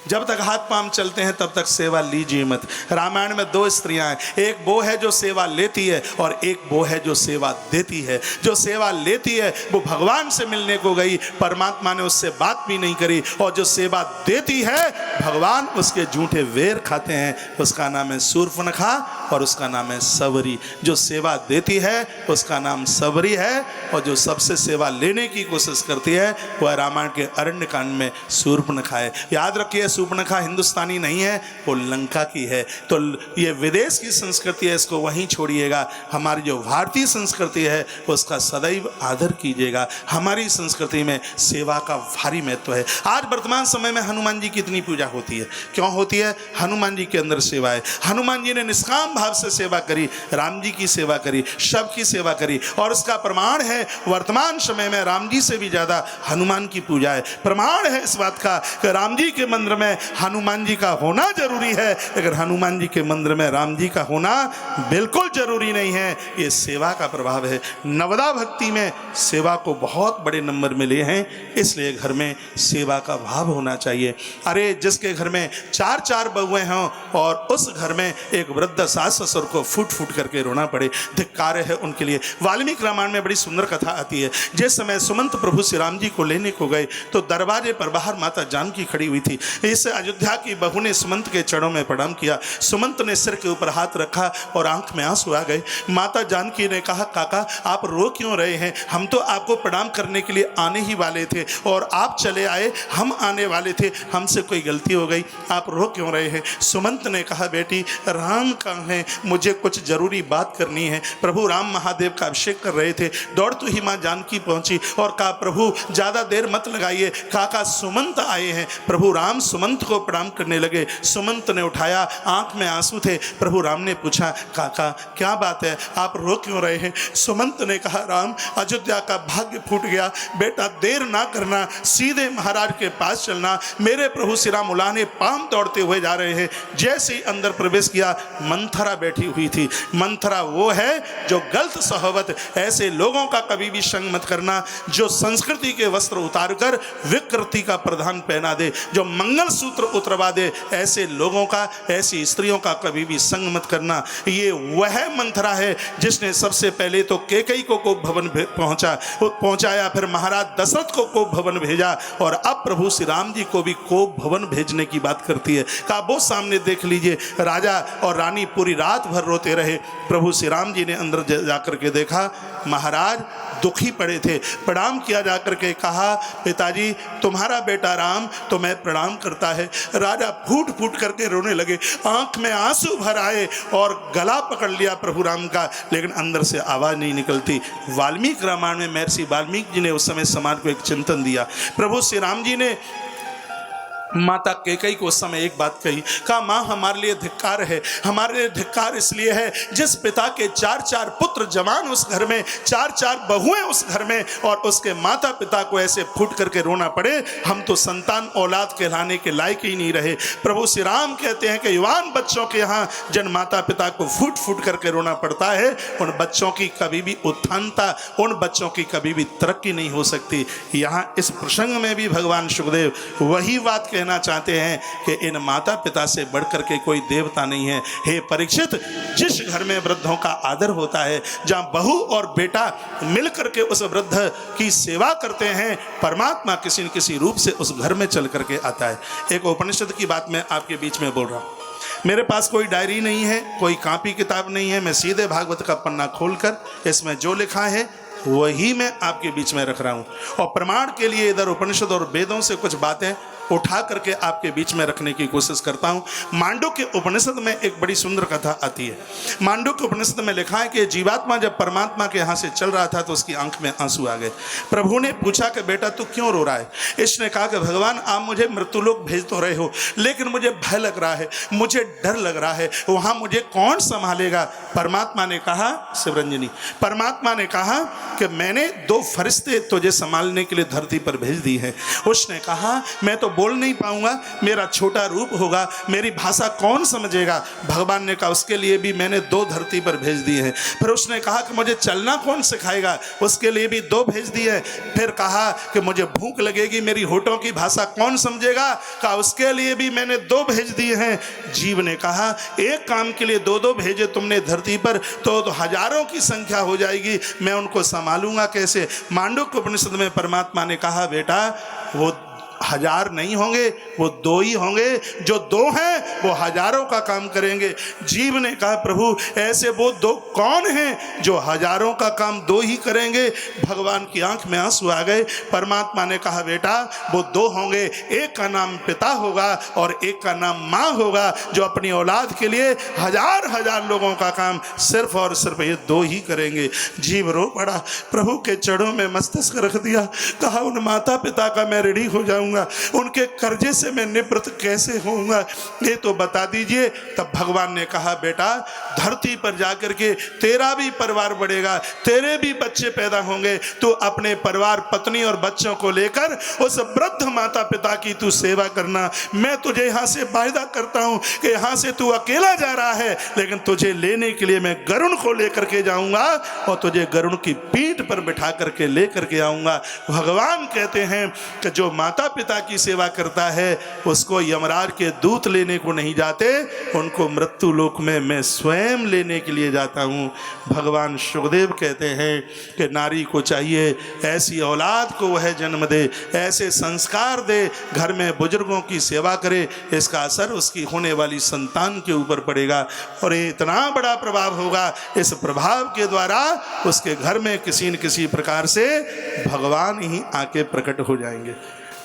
जब तक हाथ पांव चलते हैं तब तक सेवा लीजिए मत। रामायण में दो स्त्रियां हैं, एक वो है जो सेवा लेती है और एक वो है जो सेवा देती है। जो सेवा लेती है वो भगवान से मिलने को गई, परमात्मा ने उससे बात भी नहीं करी, और जो सेवा देती है भगवान उसके जूठे वेर खाते हैं, उसका नाम है शूर्पणखा और उसका नाम है सबरी। जो सेवा देती है उसका नाम सबरी है, और जो सबसे सेवा लेने की कोशिश करती है वह रामायण के अरण्य कांड में शूर्पणखा है। याद रखिए, शूर्पणखा हिंदुस्तानी नहीं है, वो लंका की है। तो ये विदेश की संस्कृति है, इसको वहीं छोड़िएगा। हमारी जो भारतीय संस्कृति है उसका सदैव आदर कीजिएगा। हमारी संस्कृति में सेवा का भारी महत्व है। आज वर्तमान समय में हनुमान जी की इतनी पूजा होती है, क्यों होती है? हनुमान जी के अंदर सेवा है। हनुमान जी ने निष्काम भाव से सेवा करी, राम जी की सेवा करी, सबकी सेवा करी, और उसका प्रमाण है वर्तमान समय में राम जी से भी ज्यादा हनुमान की पूजा है। प्रमाण है इस बात का कि राम जी के मंदिर में हनुमान जी का होना जरूरी है, लेकिन हनुमान जी के मंदिर में राम जी का होना बिल्कुल जरूरी नहीं है। ये सेवा का प्रभाव है। नवदा भक्ति में सेवा को बहुत बड़े नंबर मिले हैं, इसलिए घर में सेवा का भाव होना चाहिए। अरे जिसके घर में चार चार बहुएं हों और उस घर में एक वृद्ध सास ससुर को फूट फूट करके रोना पड़े, धिक्कार है उनके लिए। वाल्मीकि रामायण में बड़ी सुंदर कथा आती है। जिस समय सुमंत प्रभु श्री राम जी को लेने को गए तो दरवाजे पर बाहर माता जानकी खड़ी हुई थी। इस अयोध्या की बहू ने सुमंत के चरणों में प्रणाम किया। सुमंत ने सिर के ऊपर हाथ रखा और आंख में आंसू आ गए। माता जानकी ने कहा, काका आप रो क्यों रहे हैं? हम तो आपको प्रणाम करने के लिए आने ही वाले थे और आप चले आए, हम आने वाले थे, हमसे कोई गलती हो गई, आप रो क्यों रहे हैं? सुमंत ने कहा, बेटी राम कहाँ हैं? मुझे कुछ जरूरी बात करनी है। प्रभु राम महादेव का अभिषेक कर रहे थे, दौड़ती ही माँ जानकी पहुंची और कहा, प्रभु ज्यादा देर मत लगाइए, काका सुमंत आए हैं। प्रभु राम सुमंत को प्रणाम करने लगे। सुमंत ने उठाया, आंख में आंसू थे। प्रभु राम ने पूछा, काका क्या बात है, आप रो क्यों रहे हैं? सुमंत ने कहा, राम अयोध्या का भाग्य फूट गया, बेटा देर ना करना, सीधे महाराज के पास चलना। मेरे प्रभु श्री राम उलाने पाम दौड़ते हुए जा रहे हैं। जैसे ही अंदर प्रवेश किया, मंथरा बैठी हुई थी। मंथरा वो है जो गलत सोहबत, ऐसे लोगों का कभी भी संग मत करना जो संस्कृति के वस्त्र उतारकर विकृति का प्रधान पहना दे, जो मंगल सूत्र उतरवा दे। ऐसे लोगों का, ऐसी स्त्रियों का कभी भी संग मत करना। ये वह मंथरा है जिसने सबसे पहले तो कैकेयी को कोप भवन पहुंचाया, फिर महाराज दशरथ को कोप भवन भेजा, और अब प्रभु श्री राम जी को भी कोप भवन भेजने की बात करती है। कहा वो सामने देख लीजिए। राजा और रानी पूरी रात भर रोते रहे। प्रभु श्री राम जी ने अंदर जाकर के देखा, महाराज दुखी पड़े थे। प्रणाम किया जाकर के कहा, पिताजी तुम्हारा बेटा राम तुम्हें प्रणाम करता है। राजा फूट फूट करके रोने लगे, आंख में आंसू भर आए और गला पकड़ लिया प्रभु राम का, लेकिन अंदर से आवाज नहीं निकलती। वाल्मीकि रामायण में महर्षि वाल्मीकि जी ने उस समय समाज को एक चिंतन दिया। प्रभु श्री राम जी ने माता कैकेयी को उस समय एक बात कही, कहा माँ हमारे लिए धिक्कार है। हमारे लिए धिक्कार इसलिए है जिस पिता के चार चार पुत्र जवान उस घर में, चार चार बहुएं उस घर में, और उसके माता पिता को ऐसे फूट करके रोना पड़े। हम तो संतान औलाद कहलाने के लायक ही नहीं रहे। प्रभु श्री राम कहते हैं कि युवान बच्चों के यहाँ जिन माता पिता को फूट फूट करके रोना पड़ता है, उन बच्चों की कभी भी उत्थानता, उन बच्चों की कभी भी तरक्की नहीं हो सकती। यहाँ इस प्रसंग में भी भगवान सुखदेव वही बात कहना चाहते हैं कि इन माता पिता से बढ़कर के कोई देवता नहीं है। हे परीक्षित, जिस घर में वृद्धों का आदर होता है, जहां बहू और बेटा मिलकर के उस वृद्ध की सेवा करते हैं, परमात्मा किसी न किसी रूप से उस घर में चल करके आता है। एक उपनिषद की बात मैं आपके बीच में बोल रहा हूं। मेरे पास कोई डायरी नहीं है, कोई कॉपी किताब नहीं है, मैं सीधे भागवत का पन्ना खोलकर इसमें जो लिखा है वही मैं आपके बीच में रख रहा हूं, और प्रमाण के लिए इधर उपनिषद और वेदों से कुछ बातें उठा करके आपके बीच में रखने की कोशिश करता हूं। मांडुक्य उपनिषद में एक बड़ी सुंदर कथा आती है। मांडुक्य उपनिषद में लिखा है कि जीवात्मा जब परमात्मा के यहाँ से चल रहा था तो उसकी आंख में आंसू आ गए। प्रभु ने पूछा कि बेटा तू क्यों रो रहा है? इसने कहा कि भगवान आप मुझे मृत्युलोक भेज तो रहे हो, लेकिन मुझे भय लग रहा है, मुझे डर लग रहा है, वहां मुझे कौन संभालेगा? परमात्मा ने कहा, शिवरंजनी, परमात्मा ने कहा कि मैंने 2 फरिश्ते तुझे संभालने के लिए धरती पर भेज दी है। उसने कहा मैं तो बोल नहीं पाऊंगा, मेरा छोटा रूप होगा, मेरी भाषा कौन समझेगा। भगवान ने कहा उसके लिए भी मैंने 2 धरती पर भेज दिए हैं। फिर उसने कहा कि मुझे चलना कौन सिखाएगा, उसके लिए भी 2 भेज दिए। फिर कहा कि मुझे भूख लगेगी, मेरी होठों की भाषा कौन समझेगा, कहा उसके लिए भी मैंने 2 भेज दिए हैं। जीव ने कहा एक काम के लिए 2-2 भेजे तुमने धरती पर तो हजारों की संख्या हो जाएगी, मैं उनको संभालूंगा कैसे। मांडुक्य उपनिषद में परमात्मा ने कहा बेटा वो 1000 नहीं होंगे, वो 2 ही होंगे, जो 2 हैं वो हजारों का काम करेंगे। जीव ने कहा प्रभु ऐसे वो 2 कौन हैं जो हजारों का काम 2 ही करेंगे। भगवान की आंख में आंसू आ गए। परमात्मा ने कहा बेटा वो 2 होंगे, एक का नाम पिता होगा और एक का नाम माँ होगा, जो अपनी औलाद के लिए हजार लोगों का काम सिर्फ और सिर्फ ये 2 ही करेंगे। जीव रो पड़ा, प्रभु के चरणों में मस्तक रख दिया, कहा उन माता पिता का मैं ऋणी हो जाऊंगा, उनके कर्जे से मैं निवृत्त कैसे होऊंगा, ये तो बता दीजिए। तब भगवान ने कहा बेटा धरती पर जाकर के तेरा भी परिवार बढ़ेगा, तेरे भी बच्चे पैदा होंगे, तू अपने परिवार पत्नी और बच्चों को लेकर उस वृद्ध माता पिता की तू सेवा करना। मैं तुझे यहाँ से वायदा करता हूँ कि यहाँ से तू अकेला जा रहा है, लेकिन तुझे लेने के लिए मैं गरुड़ को लेकर के जाऊंगा और तुझे गरुड़ की पीठ पर बिठा करके लेकर के आऊंगा। भगवान कहते हैं कि जो माता पिता की सेवा करता है उसको यमराज के दूत लेने को नहीं जाते, उनको मृत्यु लोक में मैं स्वयं लेने के लिए जाता हूँ। भगवान सुखदेव कहते हैं कि नारी को चाहिए ऐसी औलाद को वह जन्म दे, ऐसे संस्कार दे, घर में बुजुर्गों की सेवा करे, इसका असर उसकी होने वाली संतान के ऊपर पड़ेगा और ये इतना बड़ा प्रभाव होगा, इस प्रभाव के द्वारा उसके घर में किसी न किसी प्रकार से भगवान ही आके प्रकट हो जाएंगे।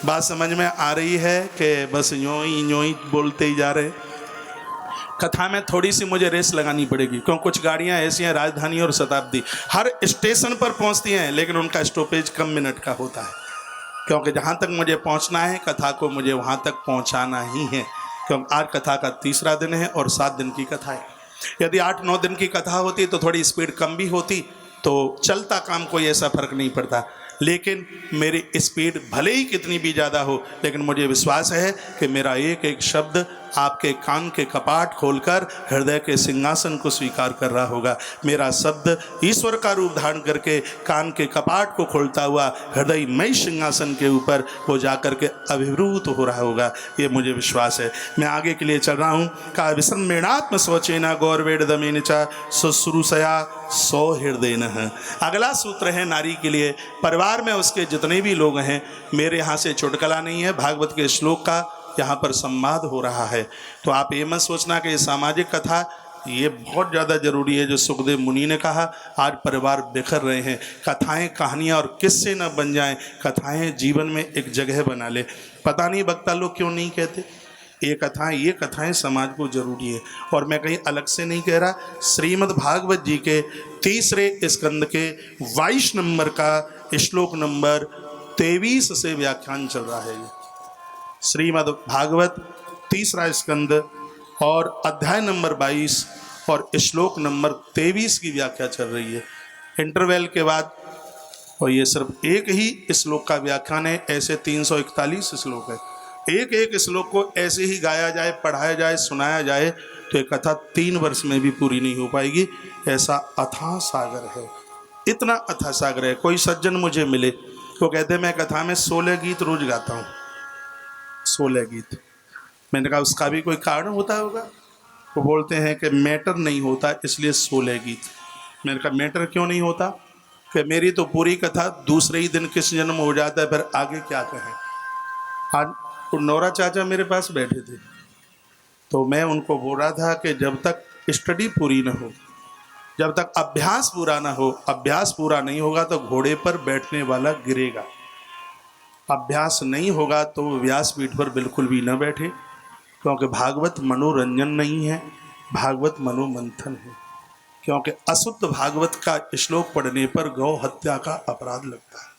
बात समझ में आ रही है कि बस यूं ही बोलते ही जा रहे। कथा में थोड़ी सी मुझे रेस लगानी पड़ेगी क्योंकि कुछ गाड़ियां ऐसी हैं, राजधानी और शताब्दी हर स्टेशन पर पहुंचती हैं, लेकिन उनका स्टॉपेज कम मिनट का होता है, क्योंकि जहां तक मुझे पहुंचना है कथा को मुझे वहां तक पहुंचाना ही है। क्योंकि आज कथा का 3रा दिन है और 7 दिन की कथा है। यदि 8-9 दिन की कथा होती तो थोड़ी स्पीड कम भी होती, तो चलता काम कोई ऐसा फर्क नहीं पड़ता। लेकिन मेरी स्पीड भले ही कितनी भी ज़्यादा हो, लेकिन मुझे विश्वास है कि मेरा एक एक शब्द आपके कान के कपाट खोलकर हृदय के सिंहासन को स्वीकार कर रहा होगा। मेरा शब्द ईश्वर का रूप धारण करके कान के कपाट को खोलता हुआ हृदयमय सिंहासन के ऊपर वो जाकर के अभिभूत हो रहा होगा, ये मुझे विश्वास है। मैं आगे के लिए चल रहा हूँ। का विसम्मेणात्म स्वचेना गौरवेड दमेन चा शुश्रूषया सौ हृदय न। अगला सूत्र है नारी के लिए। परिवार में उसके जितने भी लोग हैं, मेरे यहाँ से चुटकला नहीं है, भागवत के श्लोक का यहाँ पर संवाद हो रहा है। तो आप ये मत सोचना कि ये सामाजिक कथा ये बहुत ज़्यादा ज़रूरी है। जो सुखदेव मुनि ने कहा, आज परिवार बिखर रहे हैं, कथाएं कहानियाँ और किस्से न बन जाएं, कथाएं जीवन में एक जगह बना ले। पता नहीं वक्ता लोग क्यों नहीं कहते ये कथाएं समाज को जरूरी है। और मैं कहीं अलग से नहीं कह रहा, श्रीमद् भागवत जी के 3रे स्कंद के 22 नंबर का श्लोक नंबर 23 से व्याख्यान चल रहा है। ये श्रीमद् भागवत 3रा स्कंद और अध्याय नंबर 22 और श्लोक नंबर 23 की व्याख्या चल रही है। इंटरवल के बाद, और ये सिर्फ एक ही श्लोक का व्याख्यान है, ऐसे 341 श्लोक है। एक एक श्लोक को ऐसे ही गाया जाए, पढ़ाया जाए, सुनाया जाए तो एक कथा 3 वर्ष में भी पूरी नहीं हो पाएगी। ऐसा अथाह सागर है, इतना अथाह सागर है। कोई सज्जन मुझे मिले तो कहते मैं कथा में 16 गीत रोज गाता हूँ, 16 गीत। मैंने कहा उसका भी कोई कारण होता होगा। वो बोलते हैं कि मैटर नहीं होता इसलिए 16 गीत। मैंने कहा मैटर क्यों नहीं होता? कि मेरी तो पूरी कथा दूसरे ही दिन किस जन्म हो जाता है, फिर आगे क्या कहें। आज नौरा चाचा मेरे पास बैठे थे तो मैं उनको बोल रहा था कि जब तक स्टडी पूरी न हो, जब तक अभ्यास पूरा ना हो, अभ्यास पूरा नहीं होगा तो घोड़े पर बैठने वाला गिरेगा। अभ्यास नहीं होगा तो व्यासपीठ पर बिल्कुल भी न बैठे, क्योंकि भागवत मनोरंजन नहीं है, भागवत मनोमंथन है। क्योंकि अशुद्ध भागवत का श्लोक पढ़ने पर गौ हत्या का अपराध लगता है।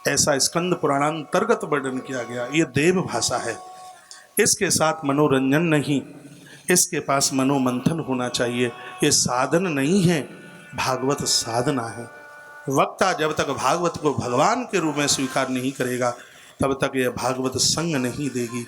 ऐसा स्कंद पुराणांतर्गत वर्णन किया गया। ये देव भाषा है, इसके साथ मनोरंजन नहीं, इसके पास मनोमंथन होना चाहिए। ये साधन नहीं है, भागवत साधना है। वक्ता जब तक भागवत को भगवान के रूप में स्वीकार नहीं करेगा, तब तक यह भागवत संग नहीं देगी।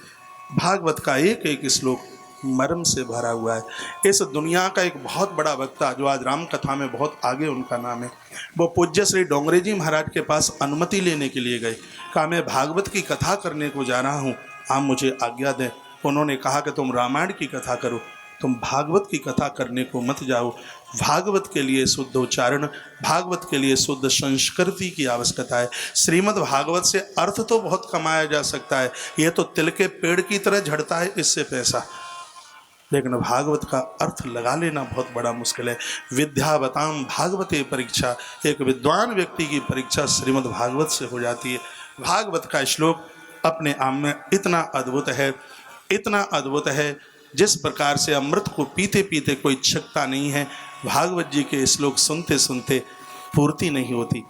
भागवत का एक एक श्लोक मर्म से भरा हुआ है। इस दुनिया का एक बहुत बड़ा वक्ता जो आज राम कथा में बहुत आगे उनका नाम है, वो पूज्य श्री डोंगरे जी महाराज के पास अनुमति लेने के लिए गए। कहा मैं भागवत की कथा करने को जा रहा हूँ, आप मुझे आज्ञा दें। उन्होंने कहा कि तुम रामायण की कथा करो, तुम भागवत की कथा करने को मत जाओ। भागवत के लिए शुद्ध उच्चारण, भागवत के लिए शुद्ध संस्कृति की आवश्यकता है। श्रीमद् भागवत से अर्थ तो बहुत कमाया जा सकता है, यह तो तिल के पेड़ की तरह झड़ता है इससे पैसा, लेकिन भागवत का अर्थ लगा लेना बहुत बड़ा मुश्किल है। विद्यावताम भागवते परीक्षा, एक विद्वान व्यक्ति की परीक्षा श्रीमद् भागवत से हो जाती है। भागवत का श्लोक अपने आप में इतना अद्भुत है, इतना अद्भुत है, जिस प्रकार से अमृत को पीते पीते कोई छकता नहीं है, भागवत जी के श्लोक सुनते सुनते पूर्ति नहीं होती।